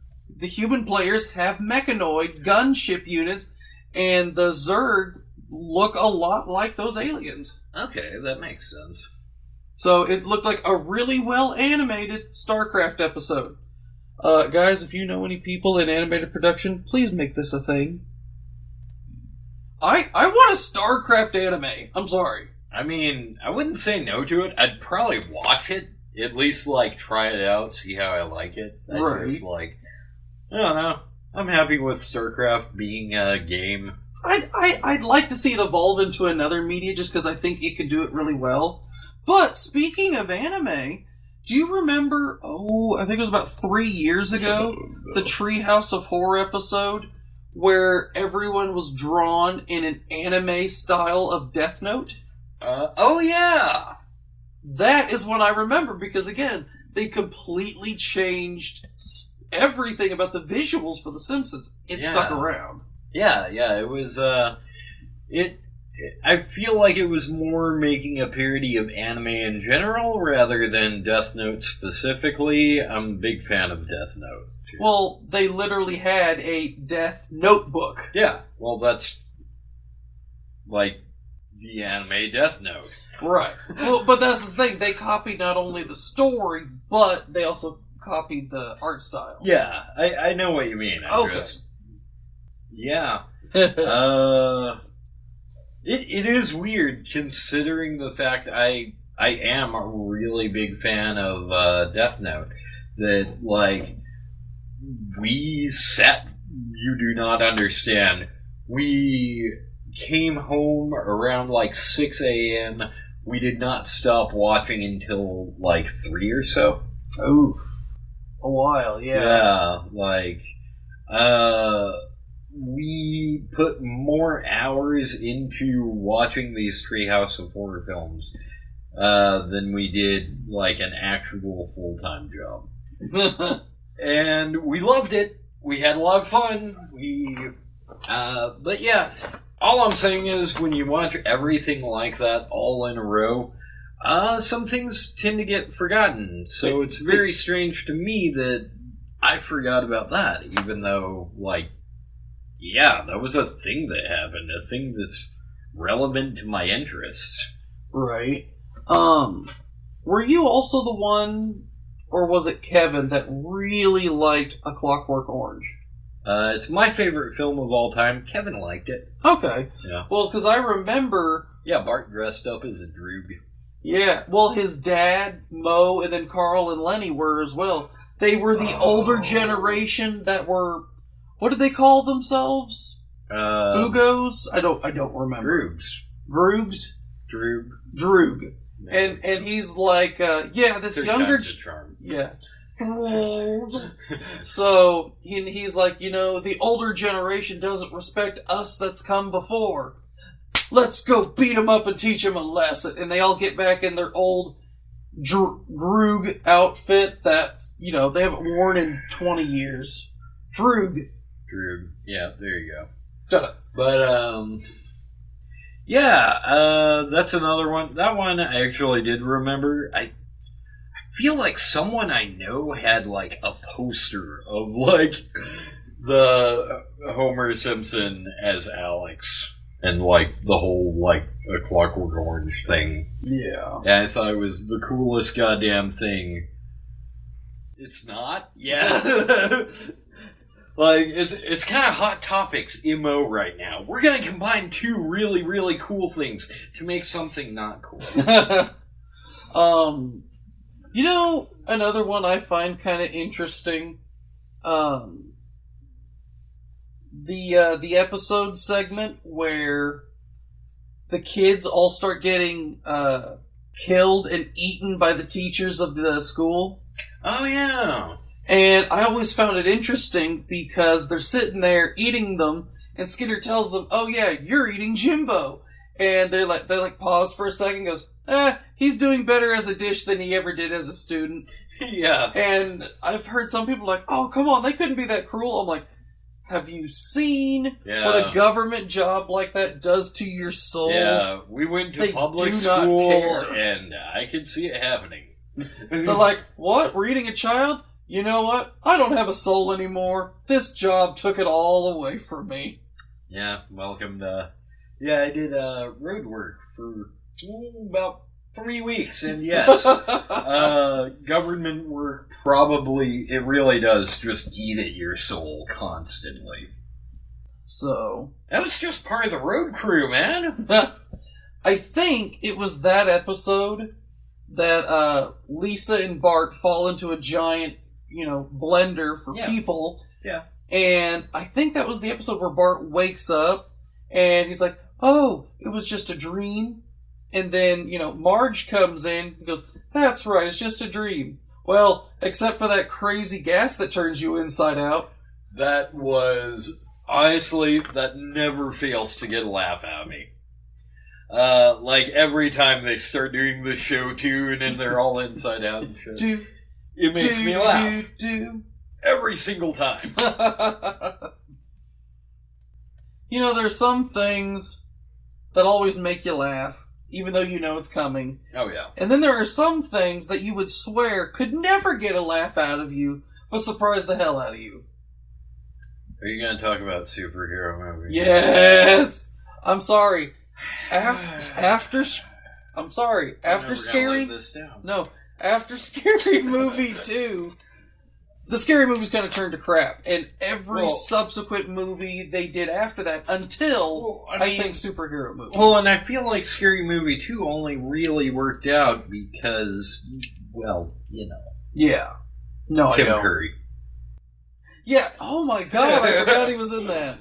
human players have mechanoid gunship units, and the Zerg look a lot like those aliens. Okay, that makes sense. So it looked like a really well animated StarCraft episode. Guys, if you know any people in animated production, please make this a thing. I want a StarCraft anime. I'm sorry. I mean, I wouldn't say no to it. I'd probably watch it. At least, like, try it out, see how I like it. I don't know. I'm happy with StarCraft being a game. I'd like to see it evolve into another media just because I think it could do it really well. But speaking of anime, do you remember, I think it was about 3 years ago, the Treehouse of Horror episode where everyone was drawn in an anime style of Death Note? Oh yeah! That is what I remember because, again, they completely changed everything about the visuals for The Simpsons. It stuck around. Yeah, it was, I feel like it was more making a parody of anime in general rather than Death Note specifically. I'm a big fan of Death Note. Well, they literally had a Death Notebook. Yeah, well, that's like the anime Death Note. Right. Well, but that's the thing. They copied not only the story, but they also copied the art style. Yeah, I know what you mean. Yeah. It is weird considering the fact I am a really big fan of Death Note. That, like, we sat, you do not understand. We came home around like 6 a.m. We did not stop watching until like 3 or so. Oh, a while, yeah. Yeah, we put more hours into watching these Treehouse of Horror films than we did like an actual full-time job. And we loved it. We had a lot of fun. But yeah, all I'm saying is when you watch everything like that all in a row, some things tend to get forgotten. So it's very strange to me that I forgot about that, even though, like, yeah, that was a thing that happened, a thing that's relevant to my interests. Right. Were you also the one, or was it Kevin, that really liked A Clockwork Orange? It's my favorite film of all time. Kevin liked it. Okay. Yeah. Well, because I remember... Yeah, Bart dressed up as a droog. Yeah. Well, his dad, Mo, and then Carl and Lenny were as well. They were the older generation that were what did they call themselves? Ugos? I don't remember. Droogs. Droog. Droog. No. And he's like, this younger charm. Yeah. So he's like, the older generation doesn't respect us that's come before. Let's go beat them up and teach them a lesson. And they all get back in their old Droog outfit that's, they haven't worn in 20 years. Droog. Yeah, there you go. Shut up. But, that's another one. That one I actually did remember. I feel like someone I know had, like, a poster of, like, the Homer Simpson as Alex. And, like, the whole, like, A Clockwork Orange thing. Yeah. And I thought it was the coolest goddamn thing. It's not? Yeah. Like, it's kind of Hot Topics MO right now. We're going to combine two really, really cool things to make something not cool. Another one I find kind of interesting, the episode segment where the kids all start getting killed and eaten by the teachers of the school. Oh, yeah. And I always found it interesting because they're sitting there eating them, and Skinner tells them, "Oh yeah, you're eating Jimbo." And they pause for a second, and goes, he's doing better as a dish than he ever did as a student. Yeah. And I've heard some people like, "Oh, come on, they couldn't be that cruel." I'm like, have you seen what a government job like that does to your soul? Yeah, we went to public school, and I could see it happening. They're like, "What? We're eating a child? You know what? I don't have a soul anymore. This job took it all away from me." Yeah, welcome to... Yeah, I did road work for about 3 weeks, and yes, government work probably, it really does just eat at your soul constantly. So... That was just part of the road crew, man. I think it was that episode that Lisa and Bart fall into a giant, blender for people. Yeah. And I think that was the episode where Bart wakes up and he's like, "Oh, it was just a dream." And then, Marge comes in and goes, "That's right, it's just a dream." Well, except for that crazy gas that turns you inside out. That was, honestly, that never fails to get a laugh out of me. Like, every time they start doing the show tune and they're all inside out and shit. It makes me laugh. Every single time. There's some things that always make you laugh, even though you know it's coming. Oh, yeah. And then there are some things that you would swear could never get a laugh out of you, but surprise the hell out of you. Are you going to talk about superhero movies? Yes! I'm sorry. After Scary... No. After Scary Movie 2, the Scary Movies kind of turned to crap. And every subsequent movie they did after that until, I think, superhero movie. Well, and I feel like Scary Movie 2 only really worked out because, Yeah. No, Tim Curry. Yeah. Oh my god, I forgot he was in that.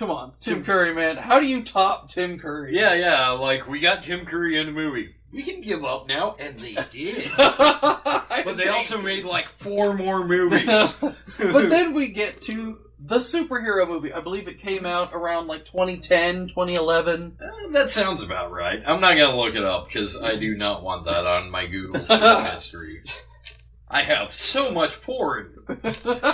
Come on, Tim Curry, man. How do you top Tim Curry? Yeah, like, we got Tim Curry in the movie. We can give up now, and they did. But they also made, like, 4 more movies. But then we get to the superhero movie. I believe it came out around, like, 2010, 2011. That sounds about right. I'm not going to look it up, because I do not want that on my Google search history. I have so much porn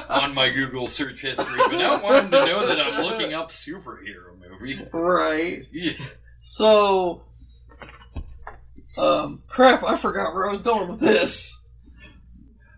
on my Google search history, but I don't want them to know that I'm looking up superhero movie. Right. Yeah. So, crap, I forgot where I was going with this.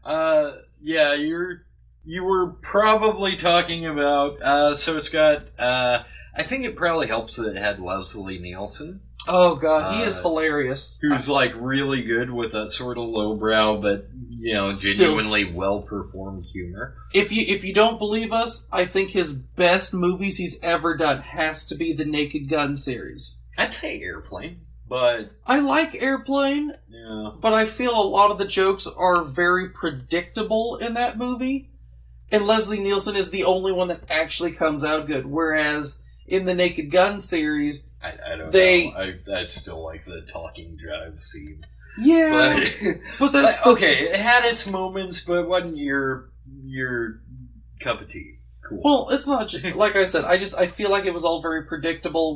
Yeah, you were probably talking about, so it's got, I think it probably helps that it had Leslie Nielsen. Oh god, he is hilarious. Who's like really good with that sort of lowbrow, but genuinely well-performed humor. If you don't believe us, I think his best movies he's ever done has to be the Naked Gun series. I'd say Airplane, but I like Airplane. Yeah, but I feel a lot of the jokes are very predictable in that movie. And Leslie Nielsen is the only one that actually comes out good. Whereas in the Naked Gun series, I don't know. I still like the talking drive scene. Yeah, but that's okay. It had its moments, but it wasn't your cup of tea. Cool. Well, it's not like I said. I feel like it was all very predictable.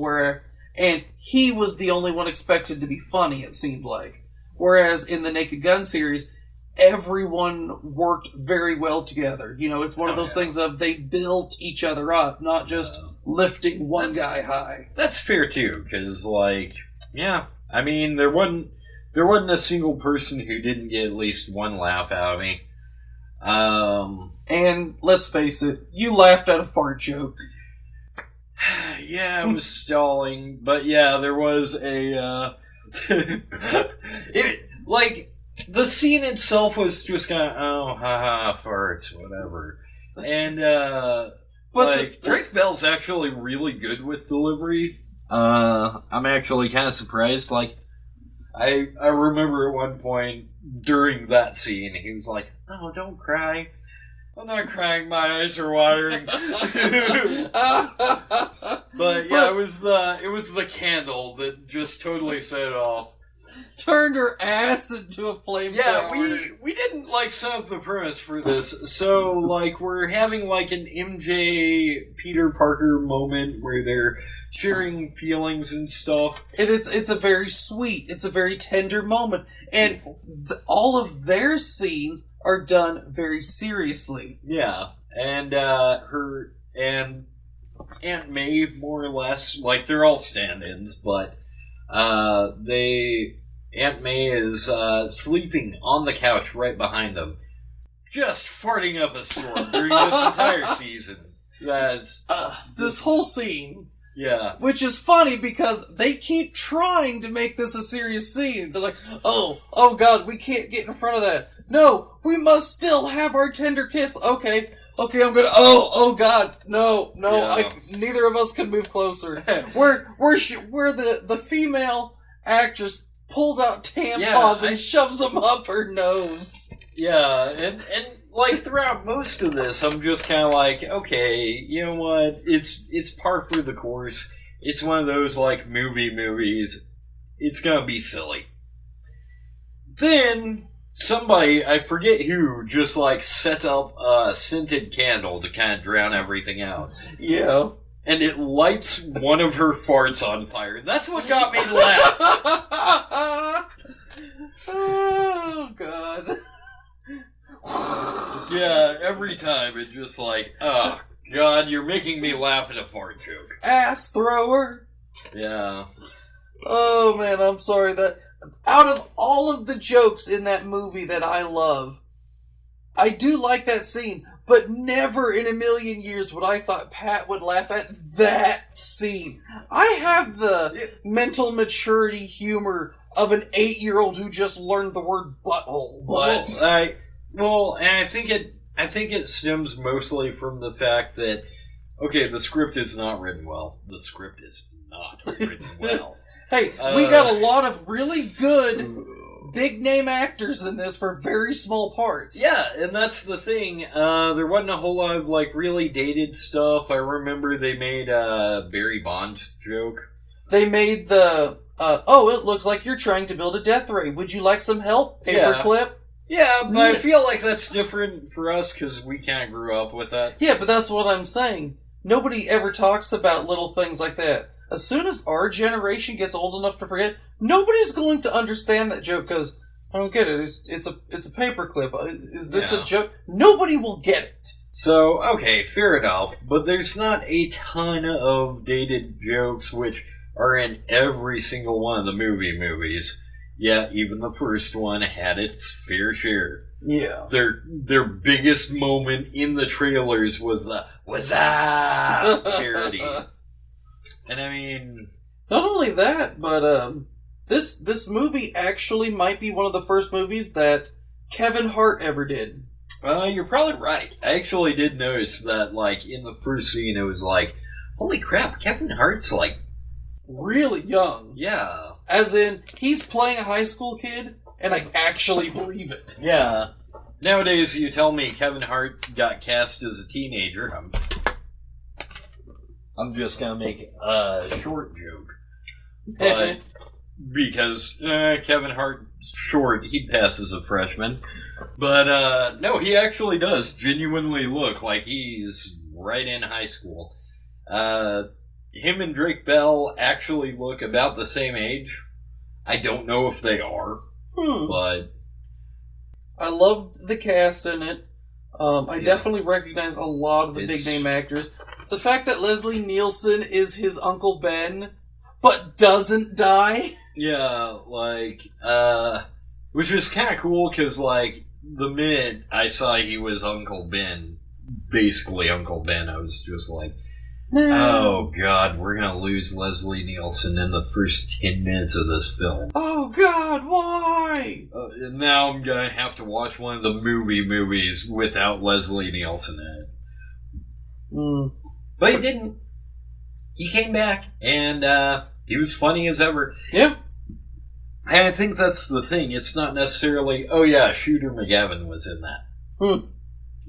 And he was the only one expected to be funny. It seemed like. Whereas in the Naked Gun series, everyone worked very well together. You know, it's one of those things of they built each other up, not just lifting one guy high. That's fair too, because I mean, there wasn't a single person who didn't get at least one laugh out of me. And let's face it, you laughed at a fart joke. Yeah, I was stalling, but yeah, there was a the scene itself was just kind of, oh, haha, farts, whatever. And, Drake Bell's actually really good with delivery. I'm actually kind of surprised. Like, I remember at one point during that scene, he was like, oh, don't cry. I'm not crying, my eyes are watering. But yeah, it was the candle that just totally set it off. Turned her ass into a flame. Yeah, we didn't set up the premise for this. So we're having an MJ Peter Parker moment where they're sharing feelings and stuff. And it's a very sweet, it's a very tender moment. And all of their scenes are done very seriously. Yeah, and her and Aunt May, more or less, they're all stand-ins, but Aunt May is sleeping on the couch right behind them, just farting up a storm during this entire season. That's this whole scene. Yeah. Which is funny because they keep trying to make this a serious scene. They're like, oh god, we can't get in front of that. No, we must still have our tender kiss. Okay, I'm gonna, oh god, no, Yeah. neither of us can move closer. Where the female actress pulls out tampons and shoves them up her nose. Yeah, and throughout most of this, I'm just kind of okay, you know what? It's par for the course. It's one of those movies. It's gonna be silly. Then somebody, I forget who, just sets up a scented candle to kind of drown everything out. Yeah. And it lights one of her farts on fire. That's what got me to laugh. Oh, God. Yeah, every time it just oh, God, you're making me laugh at a fart joke. Ass thrower. Yeah. Oh, man, I'm sorry that... Out of all of the jokes in that movie that I love, I do like that scene, but never in a million years would I thought Pat would laugh at that scene. I have the mental maturity humor of an 8-year-old who just learned the word butthole. And I think it stems mostly from the fact that, okay, the script is not written well. The script is not written well. Hey, we got a lot of really good big-name actors in this for very small parts. Yeah, and that's the thing. There wasn't a whole lot of, really dated stuff. I remember they made a Barry Bond joke. They made the, it looks like you're trying to build a death ray. Would you like some help? Paperclip? Yeah, but I feel like that's different for us because we kind of grew up with that. Yeah, but that's what I'm saying. Nobody ever talks about little things like that. As soon as our generation gets old enough to forget, nobody's going to understand that joke because I don't get it. It's a paperclip. Is this a joke? Nobody will get it. So, okay, fair enough. But there's not a ton of dated jokes which are in every single one of the movies. Yeah, even the first one had its fair share. Yeah. Their biggest moment in the trailers was the "What's up?" parody. And I mean, not only that, but this movie actually might be one of the first movies that Kevin Hart ever did. You're probably right. I actually did notice that, in the first scene, it was holy crap, Kevin Hart's really young. Yeah. As in, he's playing a high school kid, and I actually believe it. Yeah. Nowadays, you tell me Kevin Hart got cast as a teenager, I'm just gonna make a short joke. But because Kevin Hart's short, he passes a freshman. But no, he actually does genuinely look like he's right in high school. Him and Drake Bell actually look about the same age. I don't know if they are, but I loved the cast in it. I definitely recognize a lot of the big name actors. The fact that Leslie Nielsen is his Uncle Ben, but doesn't die. Yeah, like, which was kind of cool because, like, the minute I saw he was Uncle Ben, basically Uncle Ben, I was just like, oh god, we're gonna lose Leslie Nielsen in the first 10 minutes of this film. Oh god, why? And now I'm gonna have to watch one of the movies without Leslie Nielsen in it. But he didn't. He came back, and he was funny as ever. Yeah. And I think that's the thing. It's not necessarily, oh yeah, Shooter McGavin was in that.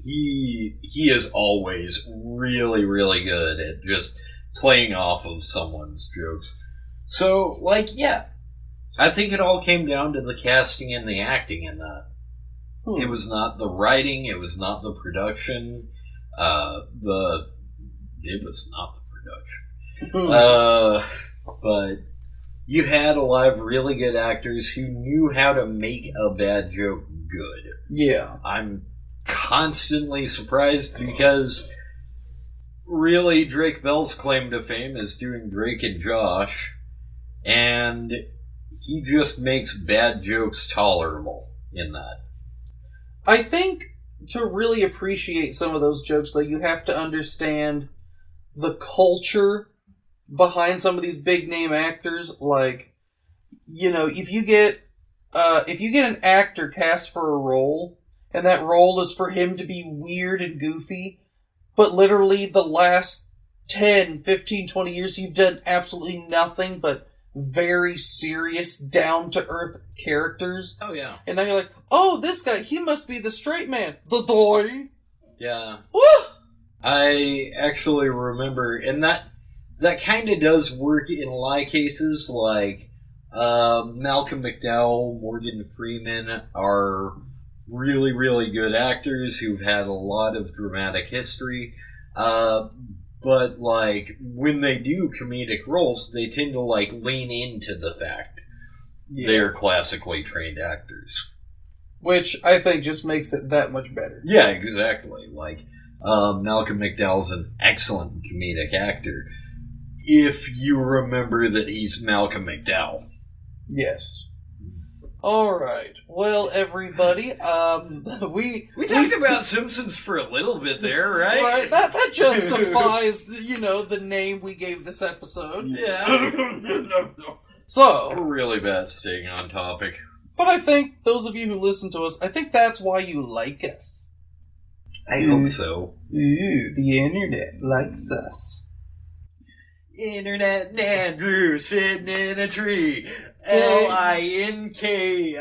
He is always really, really good at just playing off of someone's jokes. So, like, yeah. I think it all came down to the casting and the acting in that. It was not the writing, it was not the production, it was not the production. But you had a lot of really good actors who knew how to make a bad joke good. Yeah. I'm constantly surprised because really Drake Bell's claim to fame is doing Drake and Josh, and he just makes bad jokes tolerable in that. I think to really appreciate some of those jokes, though, you have to understand the culture behind some of these big name actors. Like, you know, if you get an actor cast for a role, and that role is for him to be weird and goofy, but literally the last 10, 15, 20 years you've done absolutely nothing but very serious, down-to-earth characters. Oh, yeah. And now you're like, oh, this guy, he must be the straight man. The boy. Yeah. Woo! I actually remember, and that kind of does work in a lot of cases, like Malcolm McDowell, Morgan Freeman are really, really good actors who've had a lot of dramatic history. But, like, when they do comedic roles, they tend to, like, lean into the fact they're classically trained actors. Which I think just makes it that much better. Yeah, exactly. Like, Malcolm McDowell's an excellent comedic actor if you remember that he's Malcolm McDowell. Yes. Alright. Well, everybody, we talked about Simpsons for a little bit there, right? Right, that justifies, the name we gave this episode. Yeah. So, we're really bad at staying on topic. But I think, those of you who listen to us, I think that's why you like us. I hope so. Ooh, the internet likes us. Internet Andrew sitting in a tree. Linki.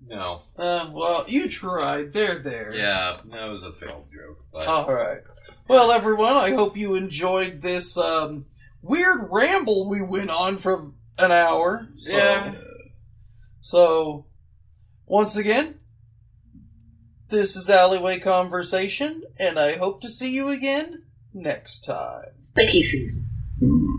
No. Well, you tried. There. Yeah, that was a failed joke. But... Alright. Well, everyone, I hope you enjoyed this weird ramble we went on for an hour. So, once again, this is Alleyway Conversation, and I hope to see you again next time. Spooky season. Ooh.